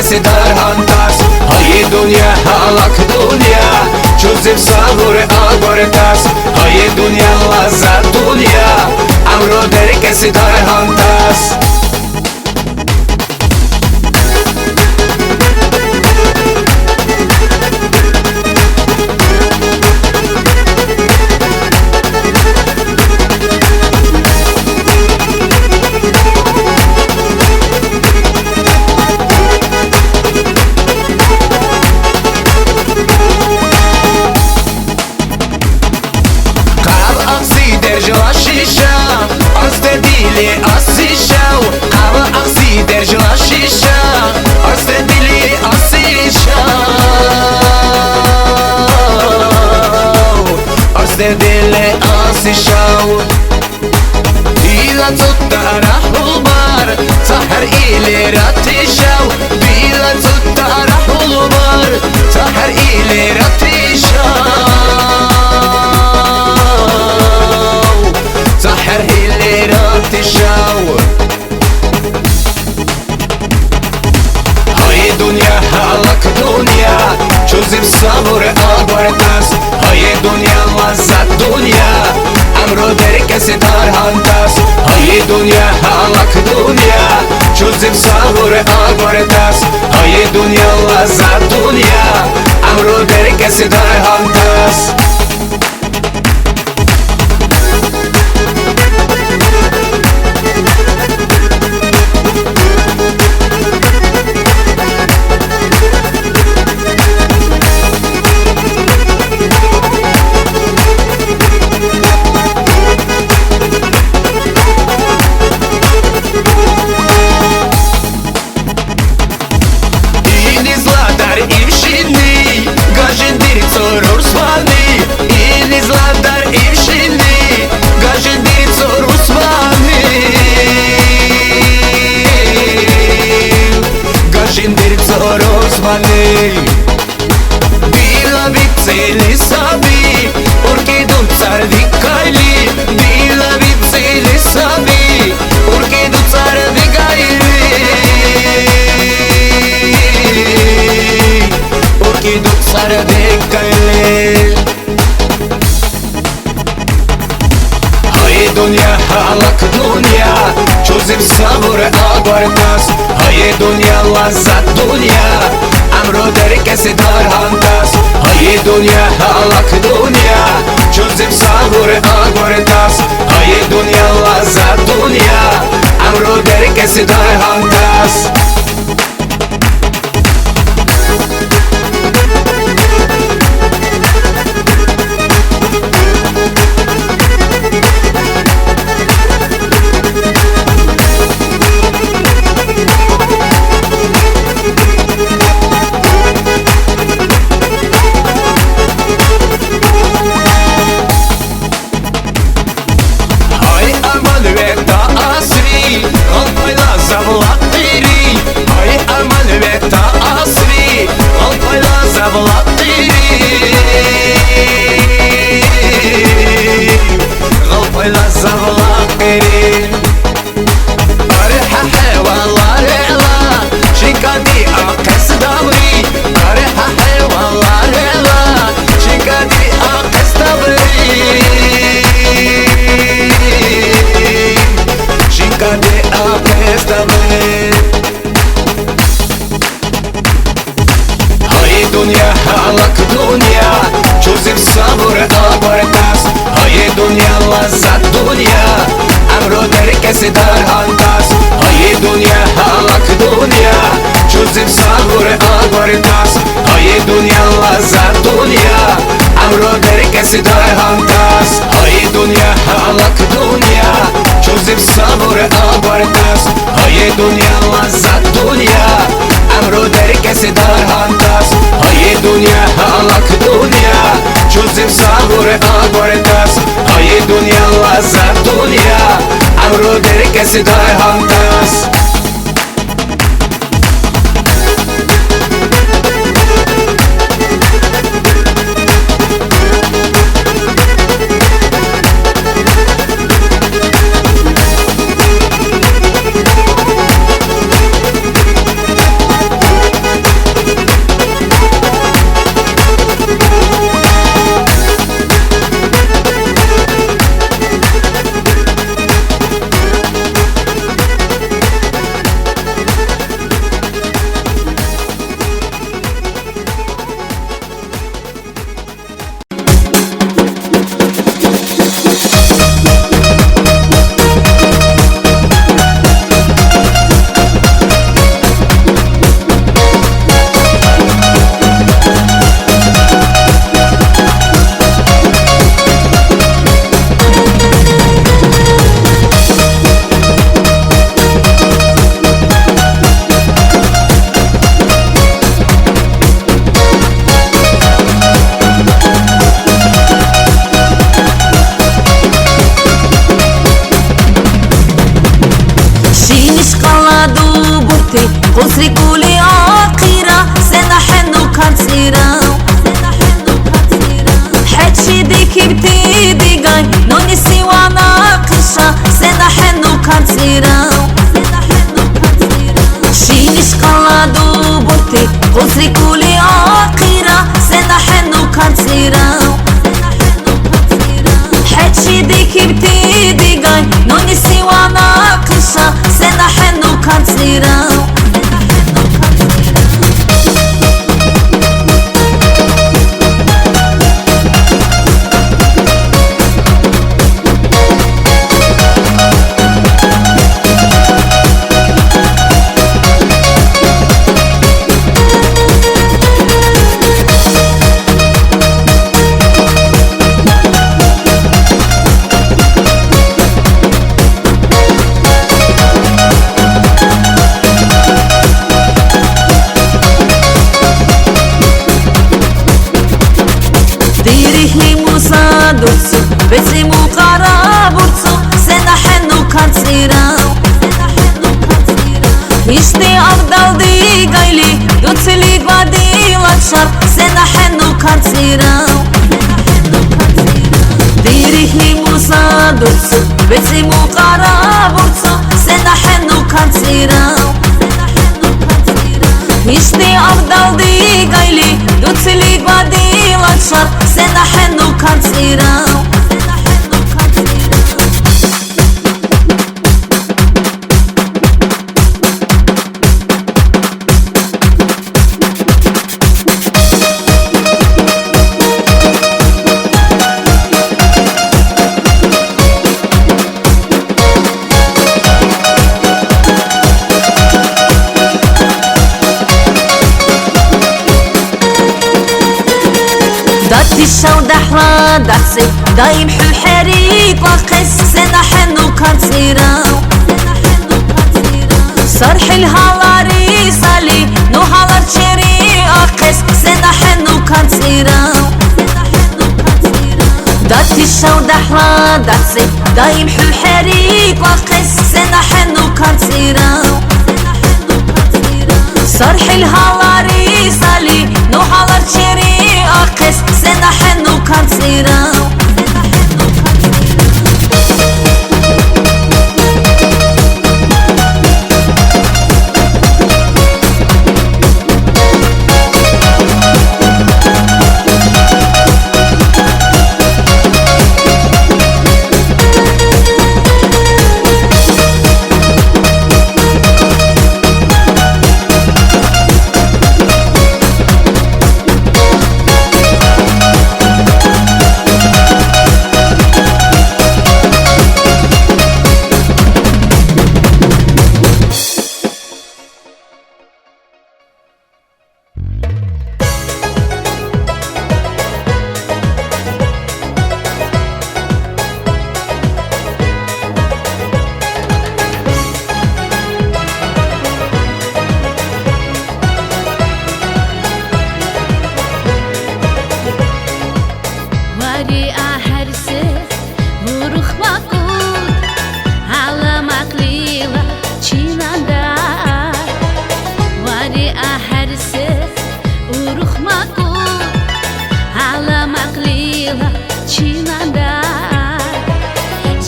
کسی در هانتاس های دنیا حالک دنیا چوزیم صبور آگورتاس های دنیا لذت دنیا امرو در کسی در هانتاس درجلا شیشه از دلی آسیشه هوا اخسی درجلا شیشه از دلی آسیشه از دلی آسیشه دیلا زود رحل بار سحر ایلی راتیشه دیلا زود رحل بار سحر ایلی راتیشه سحر هيلي رات الشاور هاي دنيا حالك دنيا چوزیم صبر آگورتاس های دنیا لذت دنیا امرو در کسی در هانتاس های دنیا حالک دنیا چوزیم صبر آگورتاس های دنیا لذت دنیا امرو در کسی در هانتاس Bila viceli sabi Urki ducar vikajli Bila viceli sabi Urki ducar vikajli Urki ducar vikajli Hay dunya halak dunya Çözüm sabır ağırtas Hay dunya lazzat dunya امرو در کسی در هانتاس های دنیا حالک دنیا چوزیم صبور آگورتاس های دنیا لذت دنیا امرو در کسی در هانتاس دنیا حالک دنیا چوزیم صبر آگورتاس های دنیا لذت دنیا امرو در کسی در هانتاس های دنیا حالک دنیا چوزیم صبر آگورتاس های دنیا لذت دنیا امرو در کسی در هانتاس های دنیا حالک دنیا چوزیم صبر آگورتاس های دنیا لذت دنیا امرو در کسی در هانتاس های دنیا حالک دنیا چوزیم صبر آگورتاس های دنیا لذت دنیا امرو در کسی در هانتاس كانسيرا Дирихли мусадурцу, бециму карабурцу, сена хенну кансира. Ишти авдалди гайли, дуцили гвади лакшар, сена хенну кансира. Дирихли мусадурцу, бециму карабурцу, сена хенну кансира. Ишти авдалди гайли, дуцили гвади лакшар, сена хенну кансира. دشاو دحرا دحسي دايم حل حريق وقس سنة حنو كانسيرا صرح الهالاري سالي نو هالار تشيري اقس سنة حنو كانسيرا دشاو دحرا دحسي دايم حل حريق وقس سنة حنو كانسيرا صرح الهالاري سالي نو هالار تشيري اقس سنة حنو كانسيرا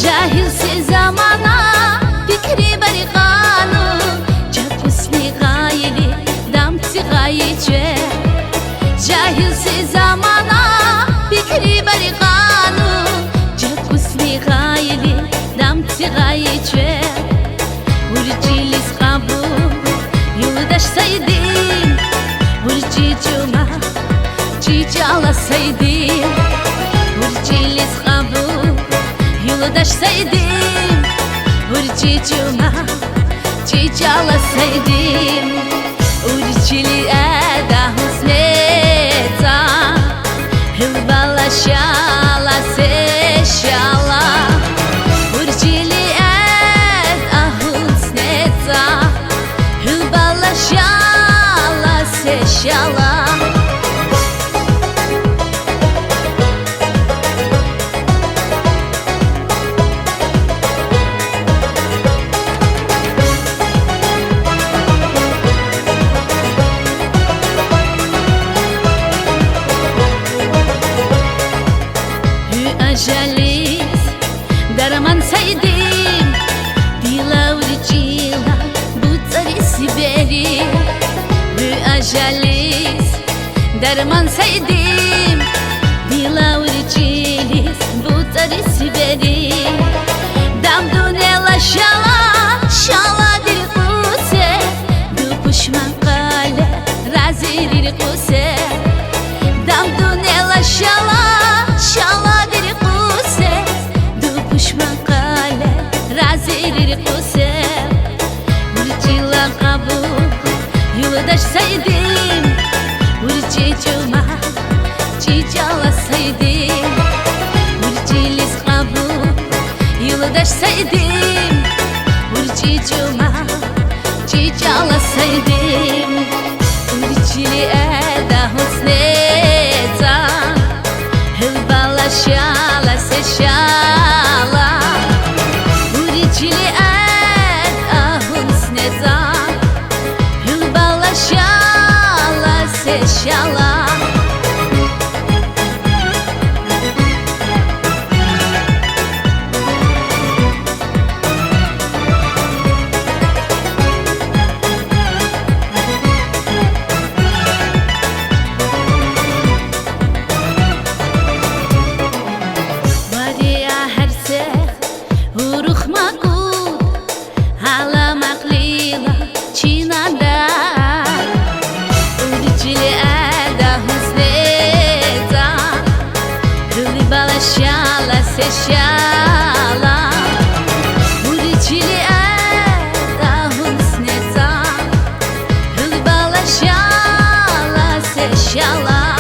Cahilsiz zamana fikri barikanu Çapusni gayli damti gayice Cahilsiz zamana fikri barikanu Çapusni gayli damti gayice Urcilis qabu yoldaş saydim Urci cuma cici alasaydim Urcilis qabu yoldaş saydım Urci cuma cici alasaydım Urcili eda husneta Hılbalaşala seşala Urcili eda husneta Hılbalaşala seşala Ajalis daraman saydım Dila urcila butsari siberi Ajalis daraman saydım Dila urcilis butsari siberi Damdunela şala şala dil kuse قوسه دم دونه شالا شالا دری قوسه دو پشمان قاله رازی دری قوسه ورچیلا قبو yoldaş saydım ورچیجوما چیجالا saydım ورچیلیس قبو yoldaş saydım ورچیجوما چیجالا saydım ورچیلی eda husneza hılbala şala seşala ورچیلی eda husneza hılbala şala seşala Şala seşala Uriçili eda husneza Hılbala şala seşala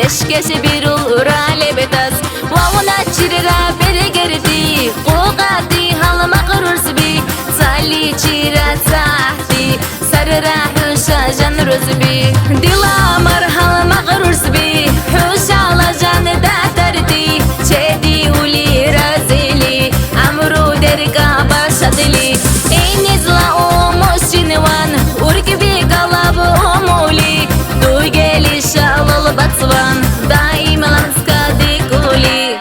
Keşke bir olur alebetas Vavuna çirra beri gerdi Qoqati halma qururs bi Sali çira sahti Sarra huşa jan ruzbi Dila mar halma qururs bi Huşa la jan da tardi Çedi uli razili Amru derga başadili Enizla o moşinvan Urki bi galab omuli Du geli şalol batsvan Daima lanska dikuli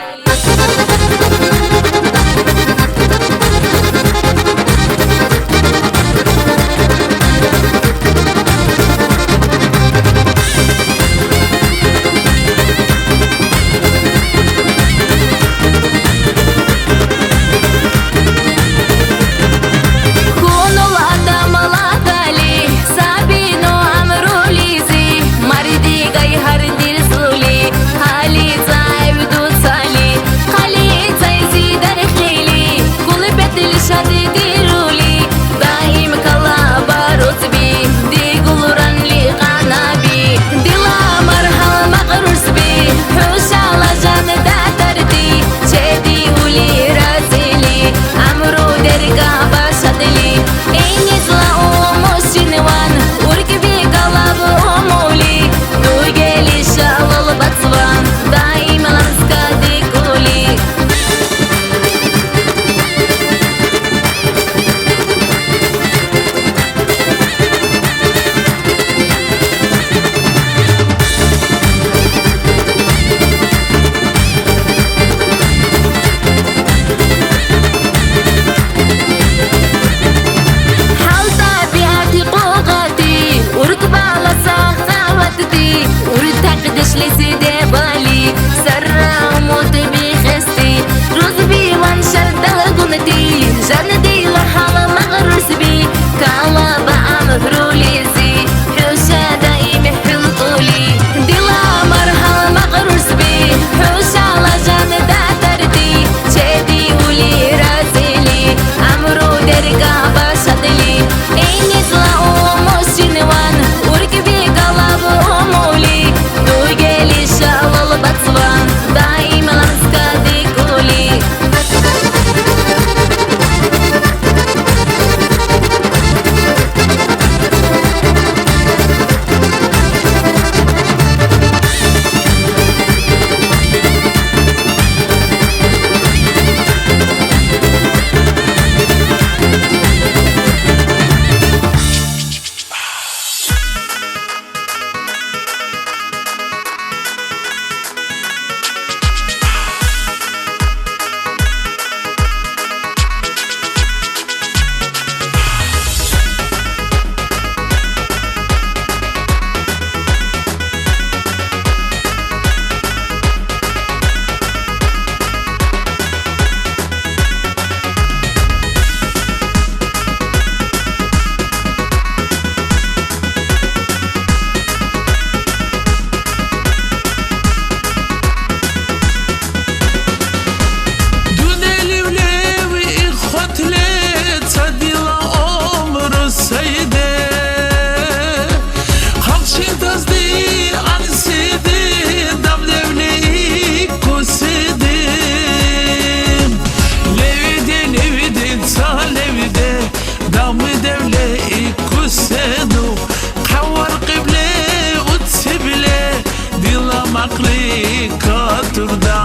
مقلی کاتردا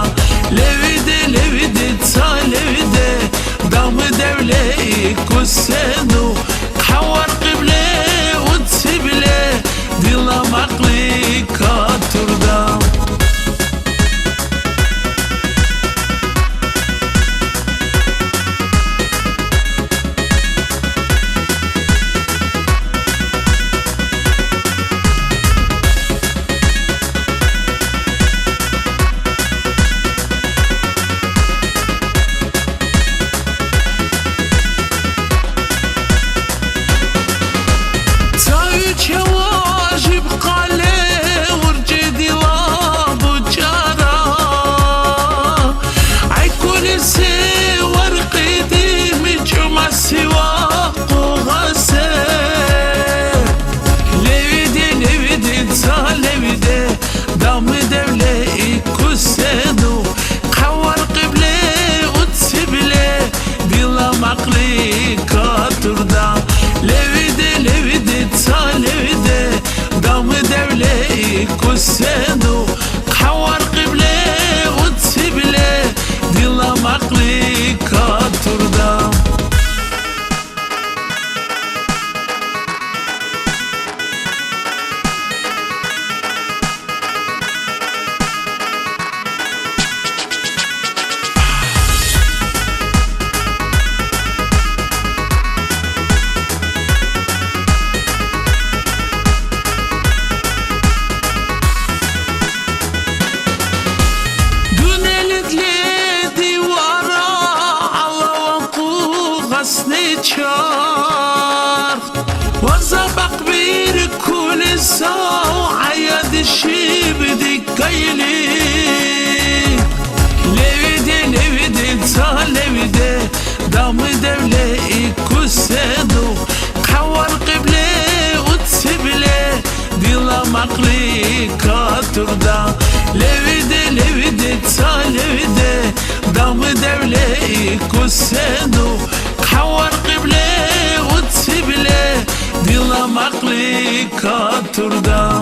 لویده لویده تا لویده دام دوله کسنو حوار قبله و تسبله دل مقلی کاتردا كسنو حوار قبله وتسبله دل مقلي كاتردا شارت وزبق بير كل ساو عياد الشيب دي كيلي لويدي لويدي تا لويدي دام دولي كسدو حوار قبلي وتسبلي دل مقلي كاتردا لويدي لويدي تا لويدي دام دولي كسدو حوار قبله وتسبله دل مقلي كاتردا